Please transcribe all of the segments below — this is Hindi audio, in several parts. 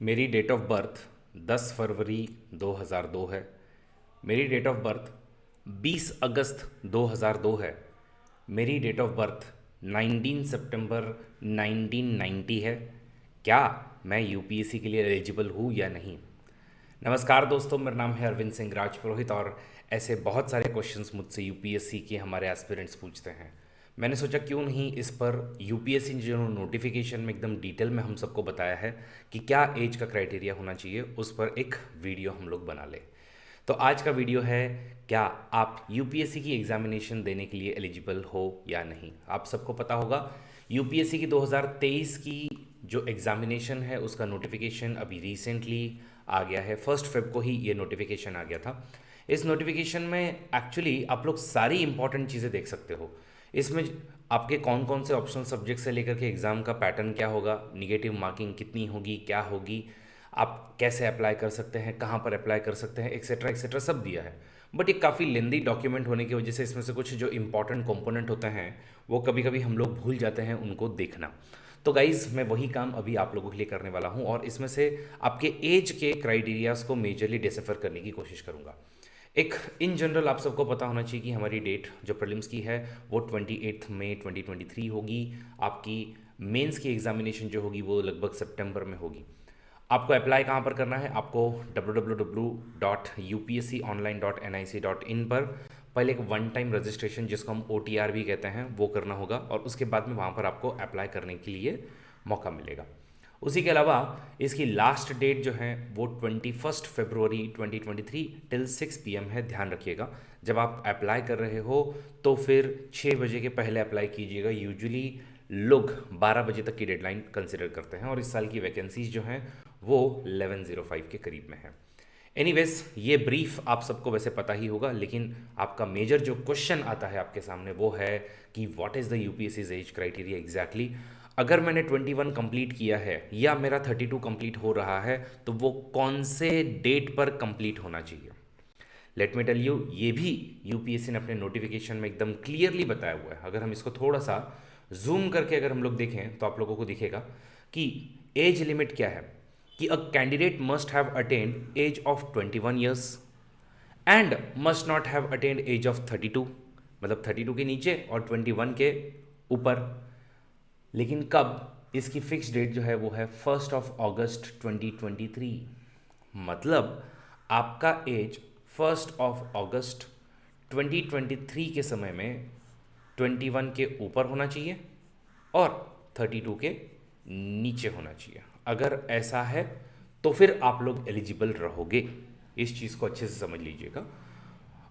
मेरी डेट ऑफ बर्थ 10 फरवरी 2002 है। मेरी डेट ऑफ बर्थ 20 अगस्त 2002 है। मेरी डेट ऑफ बर्थ 19 सितंबर 1990 है। क्या मैं यूपीएससी के लिए एलिजिबल हूँ या नहीं? नमस्कार दोस्तों, मेरा नाम है अरविंद सिंह राजपुरोहित और ऐसे बहुत सारे क्वेश्चंस मुझसे यूपीएससी के हमारे एस्पिरेंट्स पूछते हैं। मैंने सोचा क्यों नहीं इस पर यूपीएससी ने जो नोटिफिकेशन में एकदम डिटेल में हम सबको बताया है कि क्या एज का क्राइटेरिया होना चाहिए, उस पर एक वीडियो हम लोग बना लें। तो आज का वीडियो है, क्या आप यूपीएससी की एग्जामिनेशन देने के लिए एलिजिबल हो या नहीं। आप सबको पता होगा यूपीएससी की 2023 की जो एग्जामिनेशन है उसका नोटिफिकेशन अभी रिसेंटली आ गया है। 1 फ़रवरी को ही ये नोटिफिकेशन आ गया था। इस नोटिफिकेशन में एक्चुअली आप लोग सारी इंपॉर्टेंट चीज़ें देख सकते हो। इसमें आपके कौन कौन से ऑप्शनल सब्जेक्ट से लेकर के एग्ज़ाम का पैटर्न क्या होगा, निगेटिव मार्किंग कितनी होगी, क्या होगी, आप कैसे अप्लाई कर सकते हैं, कहाँ पर अप्लाई कर सकते हैं, एक्सेट्रा एक्सेट्रा सब दिया है। बट ये काफ़ी लेंदी डॉक्यूमेंट होने की वजह से इसमें से कुछ जो इंपॉर्टेंट कंपोनेंट होते हैं वो कभी कभी हम लोग भूल जाते हैं उनको देखना। तो गाइज़, मैं वही काम अभी आप लोगों के लिए करने वाला हूँ और इसमें से आपके एज के क्राइटेरियाज को मेजरली डिसफर करने की कोशिश करूँगा। एक इन जनरल आप सबको पता होना चाहिए कि हमारी डेट जो प्रीलिम्स की है वो 28 मई 2023 होगी। आपकी मेंस की एग्जामिनेशन जो होगी वो लगभग सितंबर में होगी। आपको अप्लाई कहाँ पर करना है? आपको www.upsconline.nic.in पर पहले एक वन टाइम रजिस्ट्रेशन, जिसको हम OTR भी कहते हैं, वो करना होगा और उसके बाद में वहाँ पर आपको अप्लाई करने के लिए मौका मिलेगा। उसी के अलावा इसकी लास्ट डेट जो है वो 21 फरवरी 2023 टिल 6 PM है। ध्यान रखिएगा, जब आप अप्लाई कर रहे हो तो फिर 6 बजे के पहले अप्लाई कीजिएगा। यूजुअली लोग 12 बजे तक की डेडलाइन कंसिडर करते हैं और इस साल की वैकेंसीज जो हैं वो 1105 के करीब में है। एनीवेज, ये ब्रीफ आप सबको वैसे पता ही होगा, लेकिन आपका मेजर जो क्वेश्चन आता है आपके सामने वो है कि what is the UPSC's age criteria exactly. अगर मैंने 21 कंप्लीट किया है या मेरा 32 कंप्लीट हो रहा है तो वो कौन से डेट पर कंप्लीट होना चाहिए? लेट मी टेल यू, ये भी यूपीएससी ने अपने नोटिफिकेशन में एकदम क्लियरली बताया हुआ है। अगर हम इसको थोड़ा सा जूम करके अगर हम लोग देखें तो आप लोगों को दिखेगा कि एज लिमिट क्या है, कि a candidate must have attend age of 21 years and must not have attend age of 32, मतलब 32 के नीचे और 21 के ऊपर। लेकिन कब? इसकी फिक्स डेट जो है वो है 1 अगस्त 2023। मतलब आपका एज 1 अगस्त 2023 के समय में 21 के ऊपर होना चाहिए और 32 के नीचे होना चाहिए। अगर ऐसा है तो फिर आप लोग एलिजिबल रहोगे। इस चीज़ को अच्छे से समझ लीजिएगा।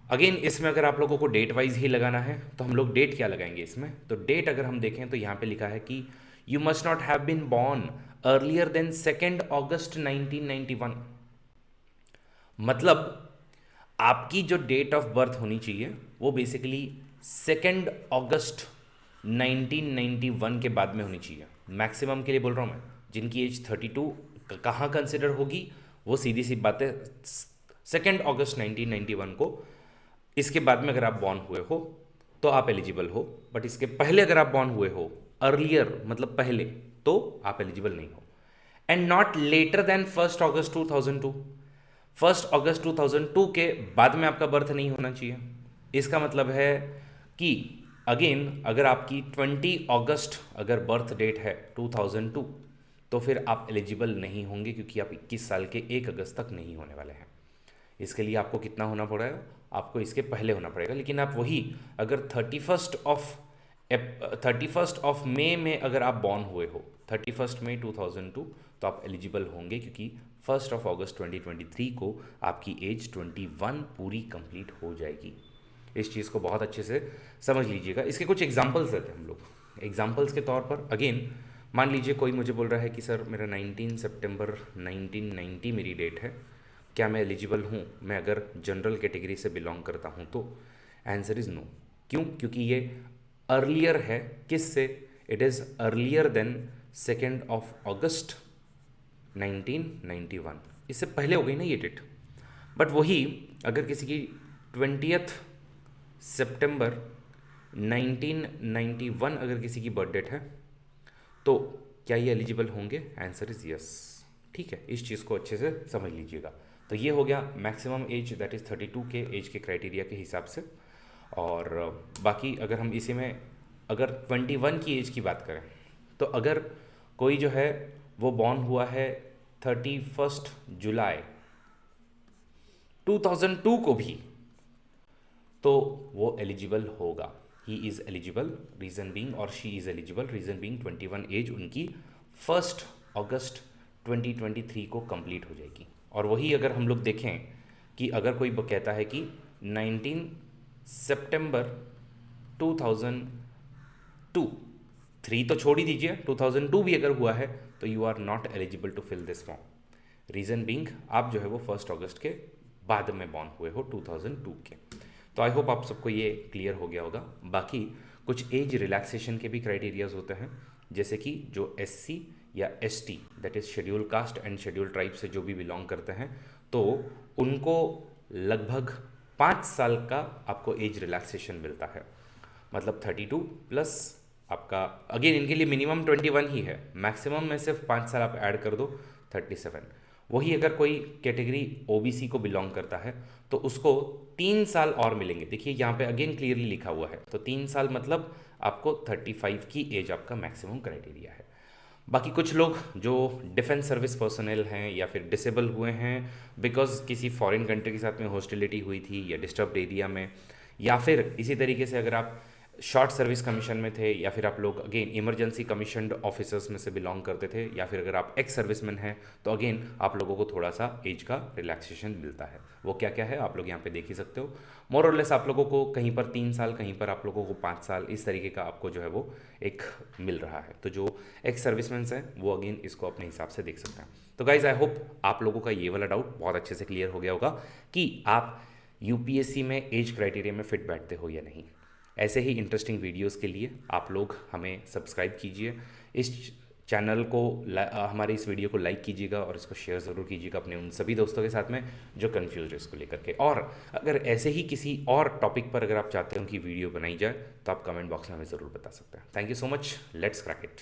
अगेन, इसमें अगर आप लोगों को डेट वाइज ही लगाना है तो हम लोग डेट क्या लगाएंगे इसमें? तो डेट अगर हम देखें तो यहाँ पे लिखा है कि you must not have been born earlier than 2 August 1991। मतलब आपकी जो डेट ऑफ बर्थ होनी चाहिए वो बेसिकली 2 अगस्त 1991 के बाद में होनी चाहिए। मैक्सिमम के लिए बोल रहा हूँ मैं, जिनकी एज 32 कहाँ कंसिडर होगी, वो सीधी सी बात है 2 अगस्त 1991 को। इसके बाद में अगर आप बॉर्न हुए हो तो आप एलिजिबल हो, बट इसके पहले अगर आप बॉर्न हुए हो, अर्लियर मतलब पहले, तो आप एलिजिबल नहीं हो। एंड नॉट लेटर देन 1 अगस्त 2002। 1 अगस्त 2002 के बाद में आपका बर्थ नहीं होना चाहिए। इसका मतलब है कि अगेन, अगर आपकी 20 अगस्त अगर बर्थ डेट है 2002, तो फिर आप एलिजिबल नहीं होंगे, क्योंकि आप 21 साल के 1 अगस्त तक नहीं होने वाले हैं। इसके लिए आपको कितना होना पड़ेगा? आपको इसके पहले होना पड़ेगा। लेकिन आप वही अगर 31 ऑफ मई में अगर आप बॉर्न हुए हो, 31 मई 2002, तो आप एलिजिबल होंगे, क्योंकि 1 अगस्त 2023 को आपकी एज 21 पूरी कंप्लीट हो जाएगी। इस चीज़ को बहुत अच्छे से समझ लीजिएगा। इसके कुछ एग्जाम्पल्स देते हैं हम लोग। एग्जाम्पल्स के तौर पर अगेन, मान लीजिए कोई मुझे बोल रहा है कि सर मेरा 19 सितंबर 1990 मेरी डेट है, क्या मैं एलिजिबल हूँ मैं अगर जनरल कैटेगरी से बिलोंग करता हूँ? तो आंसर इज़ नो। क्यों? क्योंकि ये अर्लियर है। किस से? It is earlier than 2 August 1991। इससे पहले हो गई ना ये डेट। बट वही अगर किसी की 20 सितंबर 1991 अगर किसी की बर्थ डेट है तो क्या ये एलिजिबल होंगे? Answer is yes. ठीक है, इस चीज़ को अच्छे से समझ लीजिएगा। तो ये हो गया मैक्सिमम एज, दैट इज़ 32 के एज के क्राइटेरिया के हिसाब से। और बाकी अगर हम इसी में अगर 21 की एज की बात करें, तो अगर कोई जो है वो बॉर्न हुआ है 31 जुलाई 2002 को भी, तो वो एलिजिबल होगा। He is eligible, reason being, और she is eligible, reason being 21 age उनकी 1 अगस्त 2023 को कंप्लीट हो जाएगी। और वही अगर हम लोग देखें कि अगर कोई कहता है कि 19 सितंबर 2002, 3 तो छोड़ ही दीजिए, 2002 भी अगर हुआ है तो you are not eligible to fill this form. Reason being आप जो है वो 1 अगस्त के बाद में बॉर्न हुए हो 2002 के। तो आई होप आप सबको ये क्लियर हो गया होगा। बाकी कुछ एज रिलैक्सेशन के भी क्राइटेरियाज होते हैं, जैसे कि जो एससी या ST, that is schedule caste and schedule tribe से जो भी बिलोंग करते हैं, तो उनको लगभग 5 साल का आपको एज रिलैक्सेशन मिलता है। मतलब 32 प्लस आपका, अगेन इनके लिए मिनिमम 21 ही है, मैक्सिमम में सिर्फ 5 साल आप ऐड कर दो 37। वही अगर कोई कैटेगरी ओबीसी को बिलोंग करता है तो उसको 3 साल और मिलेंगे। देखिए यहाँ पे अगेन क्लियरली लिखा हुआ है, तो 3 साल मतलब आपको 35 की एज आपका मैक्सिमम क्राइटेरिया है। बाकी कुछ लोग जो डिफेंस सर्विस पर्सनल हैं या फिर डिसेबल हुए हैं बिकॉज किसी फॉरेन कंट्री के साथ में हॉस्टिलिटी हुई थी या डिस्टर्ब्ड एरिया में, या फिर इसी तरीके से अगर आप शॉर्ट सर्विस कमीशन में थे, या फिर आप लोग अगेन इमरजेंसी कमीशनड ऑफिसर्स में से बिलोंग करते थे, या फिर अगर आप एक्स सर्विसमैन हैं, तो अगेन आप लोगों को थोड़ा सा एज का रिलैक्सेशन मिलता है। वो क्या क्या है आप लोग यहाँ पे देख ही सकते हो। मोर और लेस आप लोगों को कहीं पर 3 साल, कहीं पर आप लोगों को 5 साल, इस तरीके का आपको जो है वो एक मिल रहा है। तो जो एक्स सर्विसमैन हैं वो अगेन इसको अपने हिसाब से देख सकते हैं। तो गाइज आई होप आप लोगों का ये वाला डाउट बहुत अच्छे से क्लियर हो गया होगा कि आप यूपीएससी में एज क्राइटेरिया में फिट बैठते हो या नहीं। ऐसे ही इंटरेस्टिंग वीडियोस के लिए आप लोग हमें सब्सक्राइब कीजिए, इस चैनल को हमारे इस वीडियो को लाइक कीजिएगा और इसको शेयर ज़रूर कीजिएगा अपने उन सभी दोस्तों के साथ में जो कन्फ्यूज है इसको लेकर के। और अगर ऐसे ही किसी और टॉपिक पर अगर आप चाहते हो कि वीडियो बनाई जाए तो आप कमेंट बॉक्स में हमें ज़रूर बता सकते हैं। Thank you so much, let's crack it.